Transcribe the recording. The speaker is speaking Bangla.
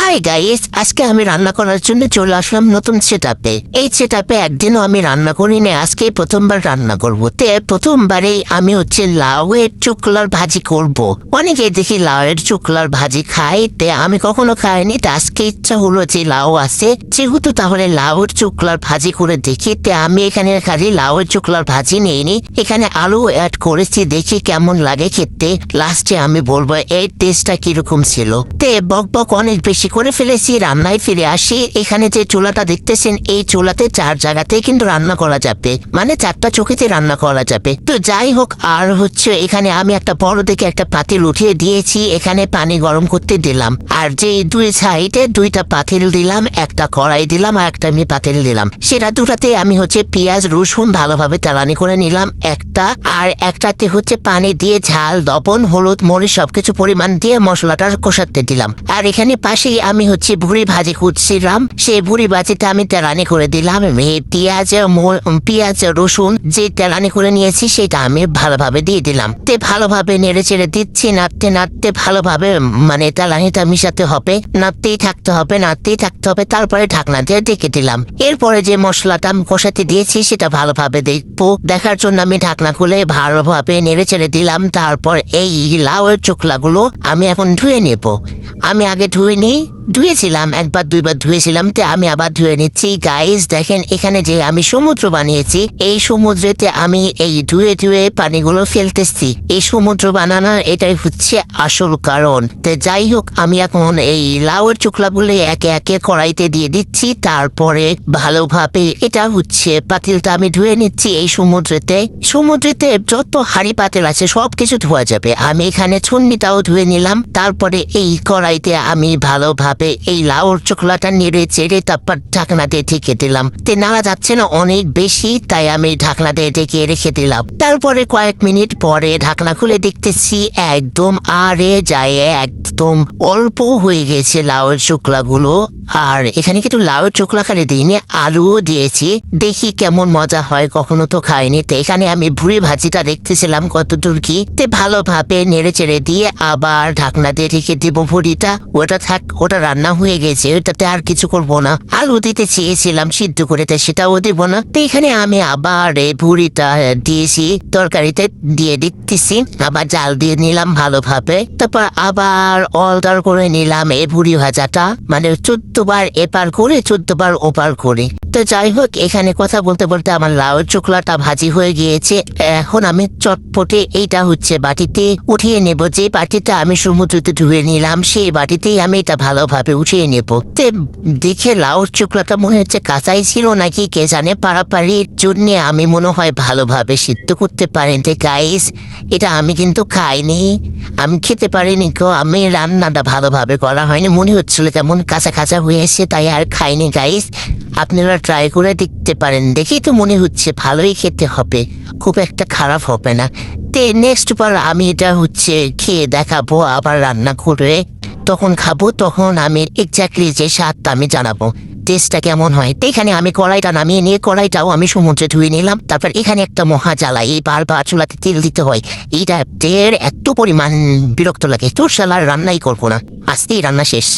হাই গাইস, আজকে আমি রান্না করার জন্য চলে আসলাম নতুন সেটআপে। এই সেটআপে একদিনও আমি রান্না করিনি, আজকে প্রথমবার রান্না করব। প্রথমবারেই আমি লাউয়ের চুকলার ভাজি করব। অনেকে দেখি লাউয়ের চুকলার ভাজি খাই, আমি কখনো খাইনি। আজকে ইচ্ছা হলো যে লাউ আছে যেহেতু, তাহলে লাউয়ের চুকলার ভাজি করে দেখি। আমি এখানে খালি লাউয়ের চুকলার ভাজি নিইনি, এখানে আলু অ্যাড করেছি, দেখি কেমন লাগে খেতে। লাস্টে আমি বলবো এই টেস্টটা কিরকম ছিল। বক বক অনেক বেশি করে ফেলেছি, রান্নায় ফিরে আসি। এখানে যে চুলাটা দেখতেছেন, এই চুলাতে 4 জায়গাতেই কিন্তু রান্না করা যাবে, মানে 4টা চোখেতে রান্না করা যাবে। তো যাই হোক, আর এখানে আমি একটা বড় দেখে একটা পাতিল উঠিয়ে দিয়েছি, এখানে পানি গরম করতে দিলাম। আর যে 2 সাইডে 2টা পাতিল দিলাম, একটা কড়াই দিলাম আর একটা আমি পাতিল দিলাম। সেটা দুটাতে আমি পেঁয়াজ রসুন ভালোভাবে তেলানি করে নিলাম একটা, আর একটাতে পানি দিয়ে ঝাল লবণ হলুদ মরিচ সবকিছু পরিমাণ দিয়ে মশলাটা কষাতে দিলাম। আর এখানে পাশেই আমি ভুড়ি ভাজি খুঁজছিলাম, সেই ভুড়ি ভাজিটা আমি তেলানি করে দিলাম। পেঁয়াজ রসুন যে তেলানি করে নিয়েছি সেটা আমি ভালোভাবে দিয়ে দিলাম। ভালোভাবে নেড়ে চেড়ে দিচ্ছি, নাড়তে নাড়তে ভালোভাবে মানে তেলানিটা মিশাতে হবে, নাড়তেই থাকতে হবে। তারপরে ঢাকনা দিয়ে ঢেকে দিলাম। এরপরে যে মশলাটা আমি কষাতে দিয়েছি সেটা ভালোভাবে দেখার জন্য আমি ঢাকনা খুলে ভালোভাবে নেড়ে চেড়ে দিলাম। তারপর এই লাউয়ের চোখলাগুলো আমি এখন ধুয়ে নেব। আমি আগে ধুয়েছিলাম, 1-2 বার ধুয়েছিলাম, আমি আবার ধুয়ে নিচ্ছি। গাইস দেখেন, এখানে যে আমি সমুদ্র বানিয়েছি, এই সমুদ্রেতে আমি এই ধুয়ে পানিগুলো ফেলতেছি। এই সমুদ্র বানানোর এটাই আসল কারণ। যাই হোক, আমি এখন এই লাউয়ের চোখলাগুলো একে একে কড়াইতে দিয়ে দিচ্ছি। তারপরে ভালোভাবে এটা পাতিলটা আমি ধুয়ে নিচ্ছি। এই সমুদ্রেতে যত হাঁড়ি পাতিল আছে সবকিছু ধোয়া যাবে। আমি এখানে ছুন্নিটাও ধুয়ে নিলাম। তারপরে এই কড়াইতে আমি ভালোভাবে এই লাউর চোখলাটা নেড়ে চেড়ে তারপর ঢাকনা দিয়ে ঢেকে দিলাম। নাড়া যাচ্ছে না অনেক বেশি, তাই আমি ঢাকনা দিয়ে ঢেকে রেখে দিলাম। তারপরে কয়েক মিনিট পরে ঢাকনা খুলে দেখতেছি একদম একদম অল্প হয়ে গেছে লাউয়ের চোখলাগুলো। আর এখানে কিন্তু লাউয়ের চোখলা খালি দিইনি, আলুও দিয়েছি, দেখি কেমন মজা হয়, কখনো তো খাইনি। এখানে আমি ভুড়ি ভাজিটা দেখতেছিলাম কতদূর কি। ভালোভাবে নেড়ে চেড়ে দিয়ে আবার ঢাকনা দিয়ে রেখে দিব ভুড়িটা। ওটা রান্না হয়ে গেছে, ওটাতে আর কিছু করবো না। আলু দিতে চেয়েছিলাম সিদ্ধ করে, সেটাও দিব না। এখানে আমি আবার এই ভুড়িটা দিয়েছি, তরকারিতে দিয়ে দিতেছি, আবার জাল দিয়ে নিলাম ভালোভাবে। তারপর আবার অল্টার করে নিলাম এই ভুড়ি ভাজাটা, মানে 14 বার এপার করে 14 বার ওপার করে। যাই হোক, এখানে কথা বলতে বলতে আমার লাউয়ের চোখলাটা ভাজি হয়ে গিয়েছে। এখন আমি চটপটে এইটা বাটিতে উঠিয়ে নেব। যে বাটিটা আমি সমুদ্রতে ধুয়ে নিলাম, সেই বাটিতেই আমি এটা ভালোভাবে উঠিয়ে নেব। দেখে লাউয়ের চোখলাটা মনে হচ্ছে কাঁচাই ছিল নাকি কে জানে, পাড়াপাড়ির জন্য আমি মনে হয় ভালোভাবে সিদ্ধ করতে পারেন। গাইস, এটা আমি কিন্তু খাইনি, আমি খেতে পারিনি। আমি রান্নাটা ভালোভাবে করা হয়নি, মনে হচ্ছিল কেমন কাঁচা কাঁচা হয়ে এসে, তাই আর খাইনি। গাইস, আপনারা ট্রাই করে দেখতে পারেন, দেখেই তো মনে হচ্ছে ভালোই খেতে হবে, খুব একটা খারাপ হবে না। নেক্সট বার আমি এটা খেয়ে দেখাবো, আবার রান্না করে তখন খাবো, তখন আমি এক্স্যাক্টলি যে স্বাদটা আমি জানাবো, টেস্টটা কেমন হয়। এখানে আমি কড়াইটা নামিয়ে নিয়ে কড়াইটাও আমি সমুদ্রে ধুয়ে নিলাম। তারপর এখানে একটা মহা জ্বালাই, এই বারবার চুলাতে তেল দিতে হয়, এইটা এত পরিমাণ বিরক্ত লাগে। তোর শালার রান্নাই করবো না, আজকেই রান্না শেষ।